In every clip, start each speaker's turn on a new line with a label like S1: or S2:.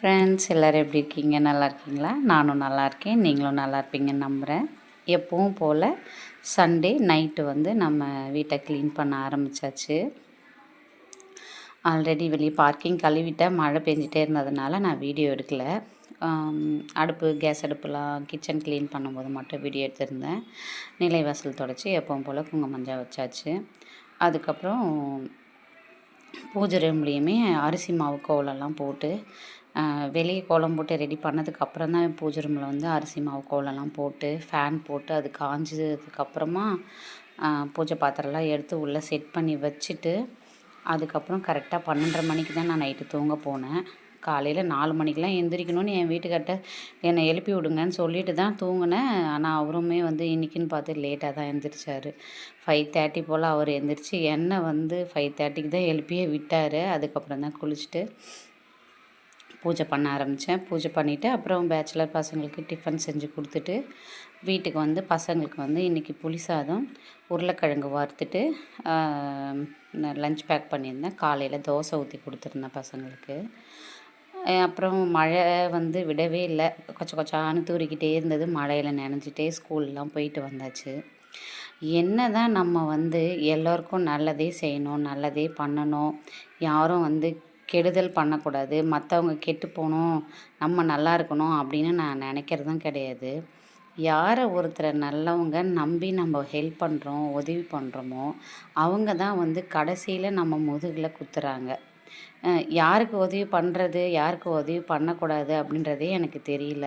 S1: Friends எல்லோரும் எப்படி இருக்கீங்க? நல்லா இருக்கீங்களா? நானும் நல்லா இருக்கேன். நீங்களும் நல்லா இருப்பீங்கன்னு நம்புகிறேன். எப்பவும் போல் சண்டே நைட்டு வந்து நம்ம வீட்டை க்ளீன் பண்ண ஆரம்பித்தாச்சு. ஆல்ரெடி வெளியே பார்க்கிங் கழுவிட்டேன். மழை பெஞ்சிட்டே இருந்ததுனால நான் வீடியோ எடுக்கலை. கேஸ் அடுப்புலாம் கிச்சன் க்ளீன் பண்ணும்போது மட்டும் வீடியோ எடுத்திருந்தேன். நிலைவாசல் தொடச்சி எப்பவும் போல் குங்கும மஞ்சள் வச்சாச்சு. அதுக்கப்புறம் பூஜை ரூம்லேயுமே அரிசி மாவு கோலம்லாம் போட்டு வெளியே கோலம் போட்டு ரெடி பண்ணதுக்கப்புறம் தான் பூஜை ரூமில் வந்து அரிசி மாவு கோலம்லாம் போட்டு ஃபேன் போட்டு அது காஞ்சதுக்கப்புறமா பூஜை பாத்திரம்லாம் எடுத்து உள்ளே செட் பண்ணி வச்சுட்டு அதுக்கப்புறம் கரெக்டாக 12:30 மணிக்கு தான் நான் நைட்டு தூங்க போனேன். காலையில் 4 மணிக்கெலாம் எந்திரிக்கணும்னு என் வீட்டுக்கிட்ட என்னை எழுப்பி விடுங்கன்னு சொல்லிட்டு தான் தூங்கினேன். ஆனால் அவருமே வந்து இன்றைக்கின்னு பார்த்து லேட்டாக தான் எழுந்திரிச்சார். 5:30 போல் அவர் எழுந்திரிச்சு என்னை வந்து 5:30க்கு தான் எழுப்பியே விட்டார். அதுக்கப்புறம் தான் குளிச்சுட்டு பூஜை பண்ண ஆரம்பித்தேன். பூஜை பண்ணிவிட்டு அப்புறம் பேச்சுலர் பசங்களுக்கு டிஃபன் செஞ்சு கொடுத்துட்டு வீட்டுக்கு வந்து பசங்களுக்கு வந்து இன்றைக்கி புளி சாதம் உருளைக்கிழங்கு வறுத்துட்டு லஞ்ச் பேக் பண்ணியிருந்தேன். காலையில் தோசை ஊற்றி கொடுத்துருந்தேன் பசங்களுக்கு. அப்புறம் மழை வந்து விடவே இல்லை, கொச்சான்னு தூறிக்கிட்டே இருந்தது. மழையில் நனைஞ்சிட்டே ஸ்கூல்லாம் போயிட்டு வந்தாச்சு. என்ன தான் நம்ம வந்து எல்லோருக்கும் நல்லதே செய்யணும், நல்லதே பண்ணணும், யாரும் வந்து கெடுதல் பண்ணக்கூடாது, மற்றவங்க கெட்டு போகணும், நம்ம நல்லா இருக்கணும் அப்படின்னு நான் நினைக்கிறதும் கிடையாது. யாரை ஒருத்தரை நல்லவங்க நம்பி நம்ம ஹெல்ப் பண்ணுறோம், உதவி பண்ணுறோமோ அவங்க தான் வந்து கடைசியில் நம்ம முதுகில் குத்துறாங்க. யாருக்கு உதவி பண்ணுறது, யாருக்கு உதவி பண்ணக்கூடாது அப்படின்றதே எனக்கு தெரியல.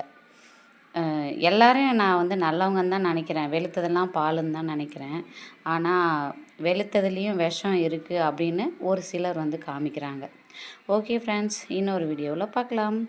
S1: எல்லாரையும் நான் வந்து நல்லவங்கன்னு தான் நினைக்கிறேன். வெளுத்ததெல்லாம் பாலுன்னு தான் நினைக்கிறேன். ஆனால் வெளுத்ததுலேயும் விஷம் இருக்குது அப்படின்னு ஒரு சிலர் வந்து காமிக்கிறாங்க. ஓகே ஃப்ரெண்ட்ஸ், இன்னொரு வீடியோவில் பார்க்கலாம்.